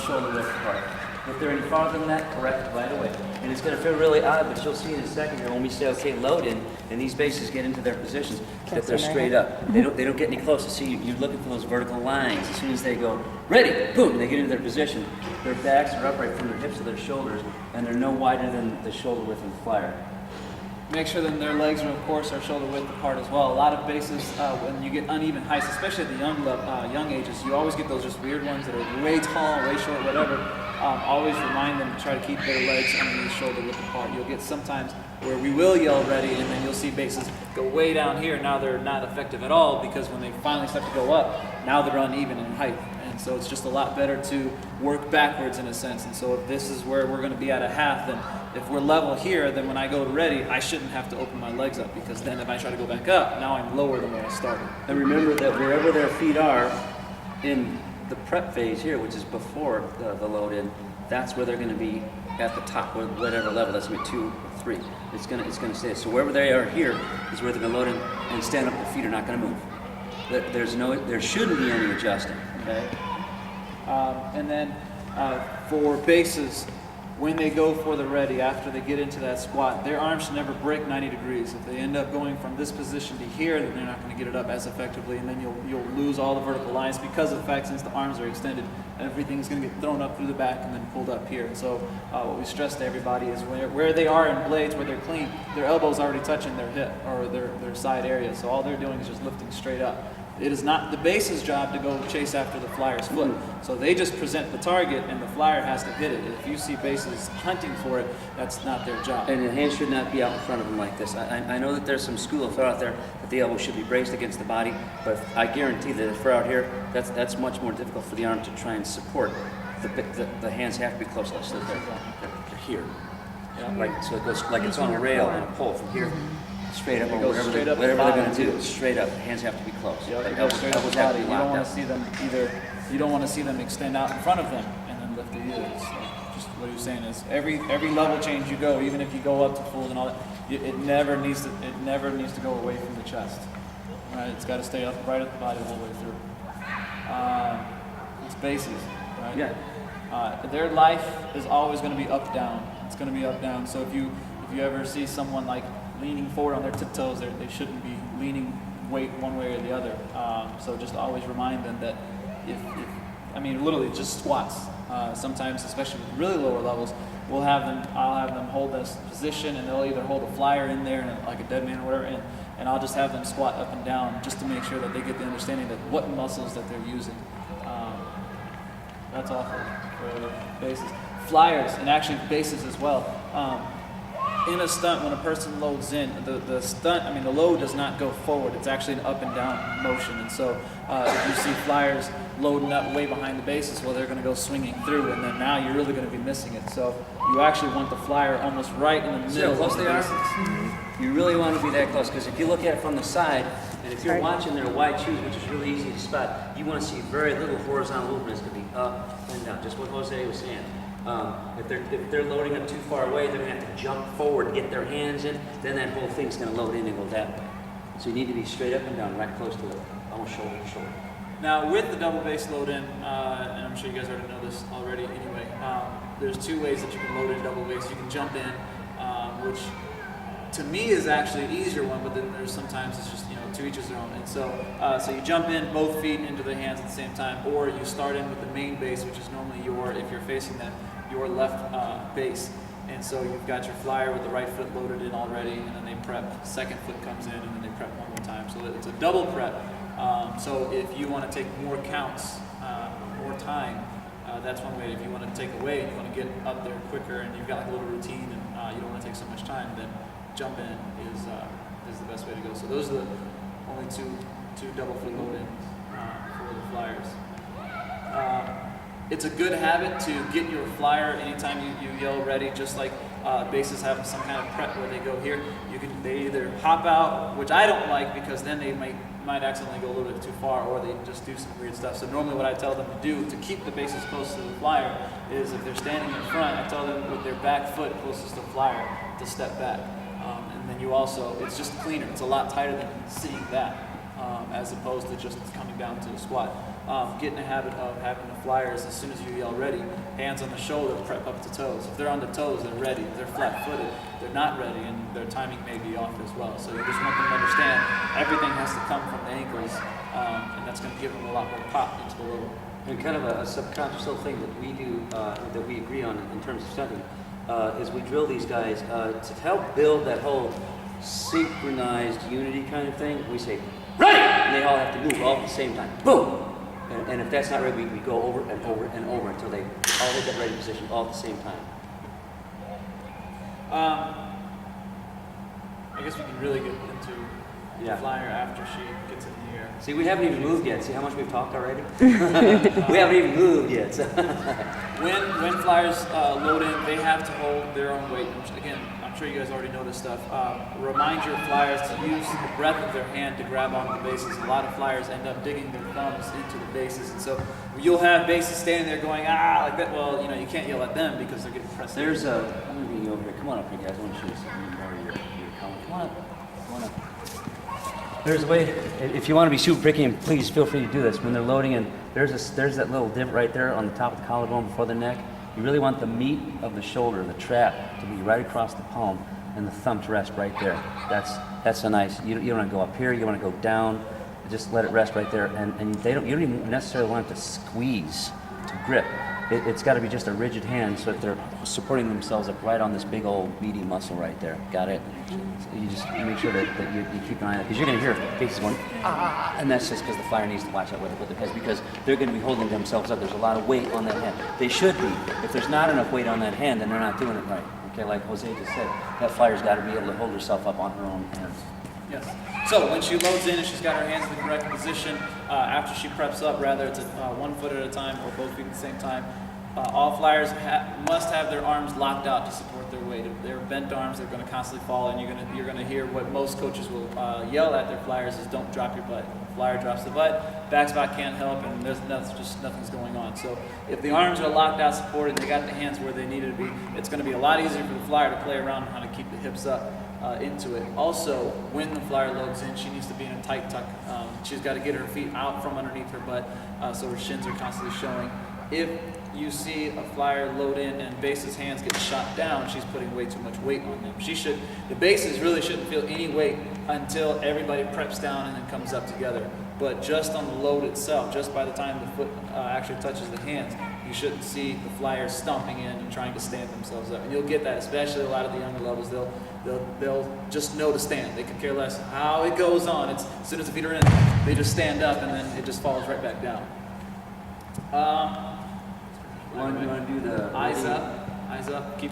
shoulder width apart. If they're any farther than that, correct right away. And it's going to feel really odd, but you'll see in a second here when we say, okay, load in, and these bases get into their positions, that they're straight up. They don't get any closer. See, you're looking for those vertical lines. As soon as they go, ready, boom, they get into their position. Their backs are upright from their hips to their shoulders, and they're no wider than the shoulder width of the flyer. Make sure that their legs are, of course, are shoulder width apart as well. A lot of bases, when you get uneven heights, especially at the young ages, you always get those just weird ones that are way tall, way short, whatever. Always remind them to try to keep their legs underneath shoulder width apart. You'll get sometimes where we will yell ready, and then you'll see bases go way down here. Now they're not effective at all because when they finally start to go up, now they're uneven in height. And so it's just a lot better to work backwards in a sense. And so if this is where we're going to be at a half, then if we're level here, then when I go to ready, I shouldn't have to open my legs up, because then if I try to go back up, now I'm lower than where I started. And remember that wherever their feet are in the prep phase here, which is before the load in, that's where they're going to be at the top, whatever level. That's going to be 2 or 3. It's going to stay. So wherever they are here is where they're going to load in and stand up. Their feet are not going to move. There shouldn't be any adjusting. Okay. And then for bases, when they go for the ready, after they get into that squat, their arms should never break 90 degrees. If they end up going from this position to here, then they're not going to get it up as effectively, and then you'll lose all the vertical lines because of the fact, since the arms are extended, everything's going to get thrown up through the back and then pulled up here. And so what we stress to everybody is where they are in blades, where they're clean, their elbow's already touching their hip or their side area. So all they're doing is just lifting straight up. It is not the base's job to go chase after the flyer's foot. So they just present the target, and the flyer has to hit it. If you see bases hunting for it, that's not their job. And the hand should not be out in front of them like this. I know that there's some school of thought out there that the elbow should be braced against the body, but I guarantee that if we're out here, that's much more difficult for the arm to try and support. The hands have to be close, so they're here. Yeah. Like, so it goes like it's on a rail and a pole from here. Straight up, or whatever straight they're up going to too. do, straight up. Hands have to be close. Yeah, Like they go straight up the have body. to You be don't locked want up. to see them either. You don't want to see them extend out in front of them and then lift the heels. So just what you're saying is every level change you go, even if you go up to full and all that, it never needs to go away from the chest. Right? It's got to stay upright at the body the whole way through. It's bases, right? Yeah. Their life is always going to be up down. It's going to be up down. So if you ever see someone like leaning forward on their tiptoes, they shouldn't be leaning weight one way or the other. So just always remind them that literally just squats. Sometimes, especially with really lower levels, I'll have them hold this position, and they'll either hold a flyer in there like a dead man or whatever, and I'll just have them squat up and down just to make sure that they get the understanding that what muscles that they're using. That's all for bases. Flyers, and actually bases as well. In a stunt, when a person loads in, the load does not go forward. It's actually an up and down motion. And so if you see flyers loading up way behind the bases, well, they're going to go swinging through, and then now you're really going to be missing it. So you actually want the flyer almost right in the middle. See how close of the they are? bases. Mm-hmm. You really want to be that close, because if you look at it from the side, and if you're watching their wide shoes, which is really easy to spot, you want to see very little horizontal movement. It's going to be up and down, just what Jose was saying. If they're loading up too far away, they're going to have to jump forward, get their hands in, then that whole thing's going to load in and go that way. So you need to be straight up and down, right close to it, almost shoulder to shoulder. Now with the double base load in, and I'm sure you guys already know this already anyway, there's 2 ways that you can load in double base. You can jump in, which to me is actually an easier one, but then there's sometimes it's just, to each his own. And so you jump in both feet into the hands at the same time, or you start in with the main base, which is normally if you're facing them, your left base. And so you've got your flyer with the right foot loaded in already, and then they prep. Second foot comes in, and then they prep one more time. So it's a double prep. So if you want to take more counts, more time, that's one way. If you want to take away and you want to get up there quicker, and you've got like a little routine, and you don't want to take so much time, then jump in is the best way to go. So those are the only two double foot load-ins for the flyers. It's a good habit to get your flyer anytime you yell ready, just like bases have some kind of prep where they go here. They either hop out, which I don't like, because then they might accidentally go a little bit too far, or they just do some weird stuff. So normally what I tell them to do to keep the bases close to the flyer is, if they're standing in front, I tell them with their back foot closest to the flyer to step back. And then it's just cleaner. It's a lot tighter than seeing that, as opposed to just coming down to a squat. get in the habit of having the flyers, as soon as you yell ready, hands on the shoulder, prep up to toes. If they're on the toes, they're ready. If they're flat-footed, they're not ready, and their timing may be off as well. So you just want them to understand everything has to come from the ankles, and that's going to give them a lot more pop into the load. And kind of a subconscious little thing that we do, that we agree on in terms of stunting, is we drill these guys to help build that whole synchronized unity kind of thing. We say, ready! And they all have to move all at the same time. Boom! And if that's not ready, we go over and over and over until they all hit that ready position all at the same time. I guess we can really get into the flyer after she gets in the air. See, we haven't even moved yet. See how much we've talked already? We haven't even moved yet. So. When flyers load in, they have to hold their own weight. Again, I'm sure you guys already know this stuff. Remind your flyers to use the breadth of their hand to grab onto the bases. A lot of flyers end up digging their thumbs into the bases, and so you'll have bases standing there going, like that. Well, you can't yell at them because they're getting pressed. There's I'm going to be over here. Come on up here, guys. I want to show you something more of your comment. Come on up. Come on up. There's a way, if you want to be super picky, and please feel free to do this. When they're loading in, there's that little divot right there on the top of the collarbone before the neck. You really want the meat of the shoulder, the trap, to be right across the palm, and the thumb to rest right there. That's a nice. You don't want to go up here. You want to go down. Just let it rest right there, and you don't even necessarily want it to squeeze to grip. It's got to be just a rigid hand, so that they're supporting themselves up right on this big old meaty muscle right there. Got it? So you just make sure that you keep an eye on it, because you're going to hear faces going, and that's just because the flyer needs to watch out with their heads, because they're going to be holding themselves up. There's a lot of weight on that hand. They should be. If there's not enough weight on that hand, then they're not doing it right. Okay, like Jose just said, that flyer's got to be able to hold herself up on her own hands. Yes. So when she loads in and she's got her hands in the correct position, after she preps up, rather it's 1 foot at a time or both feet at the same time, all flyers must have their arms locked out to support their weight. If they're bent arms, they're going to constantly fall, and you're going to hear what most coaches will yell at their flyers is, "Don't drop your butt." If the flyer drops the butt, back spot can't help, and nothing's going on. So if the arms are locked out, supported, and they got the hands where they need it to be, it's going to be a lot easier for the flyer to play around on how to keep the hips up into it. Also, when the flyer loads in, she needs to be in a tight tuck. She's got to get her feet out from underneath her butt, so her shins are constantly showing. If you see a flyer load in and base's hands get shot down, she's putting way too much weight on them. The bases really shouldn't feel any weight until everybody preps down and then comes up together. But just on the load itself, just by the time the foot actually touches the hands, you shouldn't see the flyers stomping in and trying to stand themselves up. And you'll get that, especially a lot of the younger levels. They'll just know to stand. They could care less how it goes on. As soon as the feet are in, they just stand up, and then it just falls right back down. You want to do the eyes up.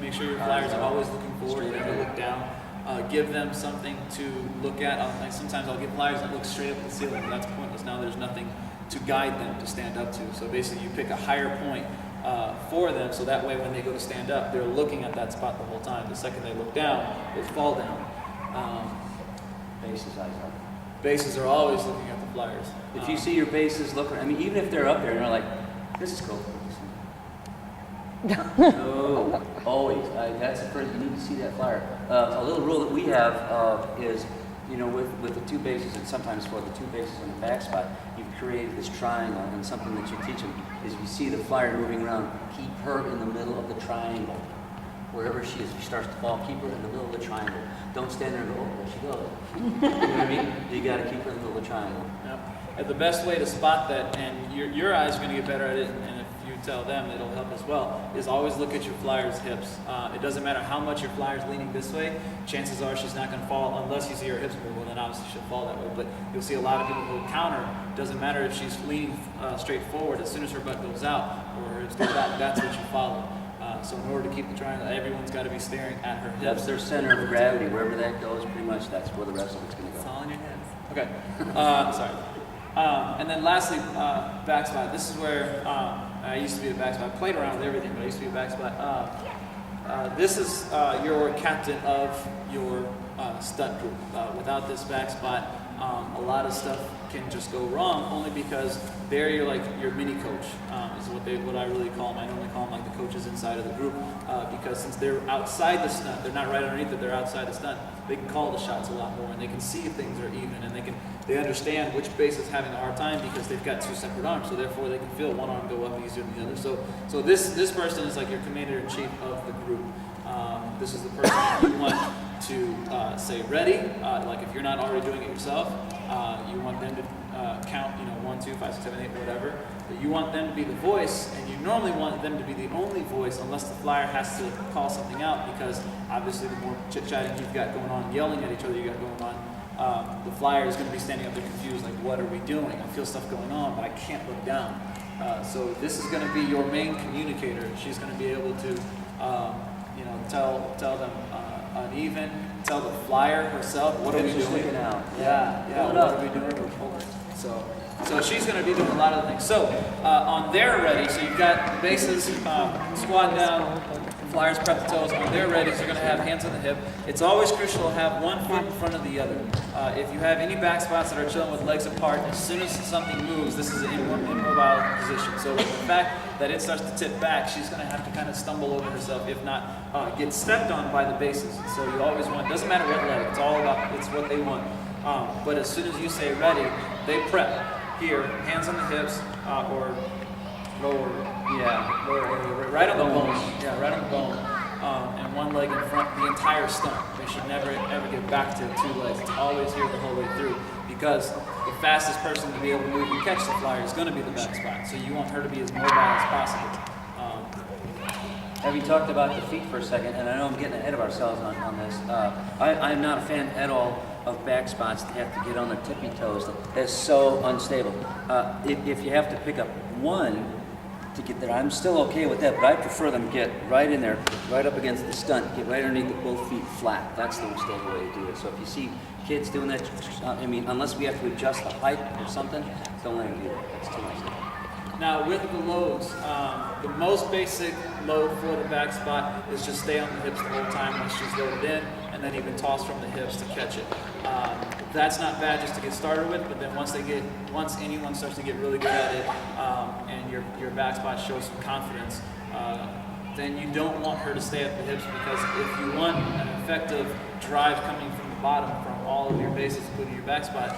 Make sure your flyers are always looking forward, never look down. Give them something to look at. Sometimes I'll give flyers that look straight up at the ceiling, but that's pointless. Now there's nothing to guide them to stand up to. So basically, you pick a higher point for them, so that way when they go to stand up, they're looking at that spot the whole time. The second they look down, they fall down. Bases, eyes up. Bases are always looking at the flyers. If you see your bases looking, even if they're up there and they're like, this is cool. No, always. That's the first. You need to see that flyer. A little rule that we have is, with the two bases, and sometimes for the two bases on the back spot, you've created this triangle, and something that you teach them is, if you see the flyer moving around, keep her in the middle of the triangle. Wherever she is, if she starts to fall, keep her in the middle of the triangle. Don't stand there and go, oh, there she goes. You know what I mean? You got to keep her in the middle of the triangle. Yep. And the best way to spot that, and your eyes are going to get better at it, and if you tell them, it'll help as well, is always look at your flyer's hips. It doesn't matter how much your flyer's leaning this way, chances are she's not going to fall unless you see her hips move, well then obviously she'll fall that way. But you'll see a lot of people who counter, doesn't matter if she's leaning straight forward, as soon as her butt goes out, or her hips go back, that's what you follow. So in order to keep the triangle, everyone's got to be staring at her hips. That's their center of gravity. Wherever that goes, pretty much that's where the rest of it's going to go. It's all in your head. Okay. Sorry. And then lastly, back spot. This is where I used to be a back spot. I played around with everything, but I used to be a back spot. This is your captain of your stunt group. Without this back spot, a lot of stuff can just go wrong, only because they're your mini coach, is what I really call them. I normally call them like the coaches inside of the group, because since they're outside the stunt, they're not right underneath it, they're outside the stunt, they can call the shots a lot more, and they can see if things are even, and they understand which base is having a hard time because they've got two separate arms, so therefore they can feel one arm go up easier than the other. So this person is like your commander-in-chief of the group. This is the person you want to say ready. Like if you're not already doing it yourself, you want them to count, 1, 2, 5, 6, 7, 8, whatever. But you want them to be the voice, and you normally want them to be the only voice unless the flyer has to call something out, because obviously the more chit-chatting you've got going on, yelling at each other you got going on, the flyer is going to be standing up there confused, like, what are we doing? I feel stuff going on, but I can't look down. So this is going to be your main communicator. She's going to be able to, tell them uneven, tell the flyer herself, what are we doing? Out. Yeah, what are we doing? So she's going to be doing a lot of the things. So on their ready, so you've got bases squat down, flyers prep the toes. On their ready, so you're going to have hands on the hip. It's always crucial to have one foot in front of the other. If you have any back spots that are chilling with legs apart, as soon as something moves, this is an immobile position. So with the fact that it starts to tip back, she's going to have to kind of stumble over herself, if not get stepped on by the bases. So you always want, doesn't matter what leg, it's all about, it's what they want. But as soon as you say ready, they prep. Here, hands on the hips, or lower area, right on the bone. Yeah, right on the bone. And one leg in front, the entire stunt. They should never ever get back to two legs. It's always here the whole way through, because the fastest person to be able to move and catch the flyer is going to be the back spot. So you want her to be as mobile as possible. Having talked about the feet for a second, and I know I'm getting ahead of ourselves on this, I'm not a fan at all of back spots that have to get on their tippy toes. That's so unstable. If you have to pick up one to get there, I'm still okay with that, but I prefer them get right in there, right up against the stunt, get right underneath the both feet flat. That's the most stable way to do it. So if you see kids doing that, unless we have to adjust the height or something, don't let them do that. That's too much. Now with the loads, the most basic load for the back spot is just stay on the hips the whole time once she's loaded in, and then even toss from the hips to catch it. That's not bad just to get started with, but then once anyone starts to get really good at it, and your back spot shows some confidence, then you don't want her to stay at the hips, because if you want an effective drive coming from the bottom from all of your bases, including your back spot,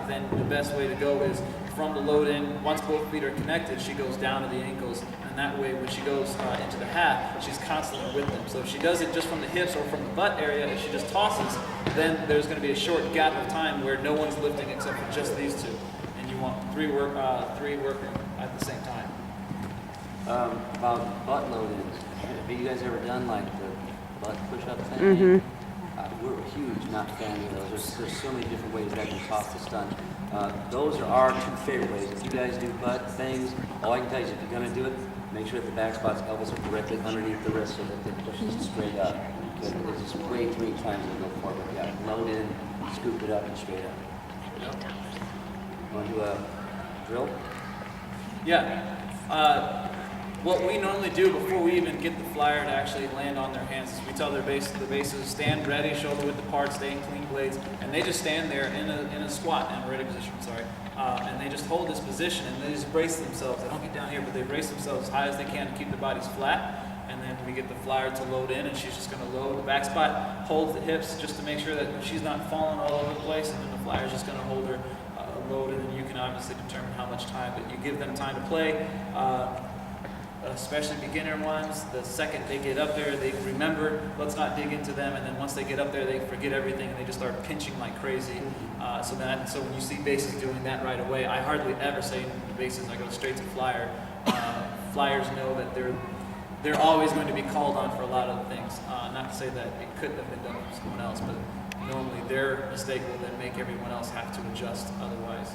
then the best way to go is from the load in. Once both feet are connected, she goes down to the ankles, and that way when she goes into the half, she's constantly with them. So if she does it just from the hips or from the butt area, if she just tosses, then there's going to be a short gap of time where no one's lifting except for just these two, and you want three working at the same time. About butt load-ins, have you guys ever done like the butt push-up thing? We're huge not fan of those. There's so many different ways that can toss the stunt. Those are our two favorite ways. If you guys do butt things, all I can tell you is if you're going to do it, make sure that the back spot's elbows are directly underneath the wrist so that they push it straight up. Because there's just way too many times they go forward. You got to load in, scoop it up, and straight up. You want to do a drill? Yeah. What we normally do before we even get the flyer to actually land on their hands is we tell the bases stand ready, shoulder width apart, stay in clean blades, and they just stand there in a squat, in a ready position, and they just hold this position, and they just brace themselves. They don't get down here, but they brace themselves as high as they can to keep their bodies flat, and then we get the flyer to load in, and she's just going to load. The back spot holds the hips just to make sure that she's not falling all over the place, and then the flyer's just going to hold her loaded, and you can obviously determine how much time, but you give them time to play. Especially beginner ones, the second they get up there, they remember, let's not dig into them, and then once they get up there, they forget everything and they just start pinching like crazy. So when you see bases doing that right away, I hardly ever say to bases, I go straight to flyer. Flyers know that they're always going to be called on for a lot of things. Not to say that it couldn't have been done with someone else, but normally their mistake will then make everyone else have to adjust otherwise.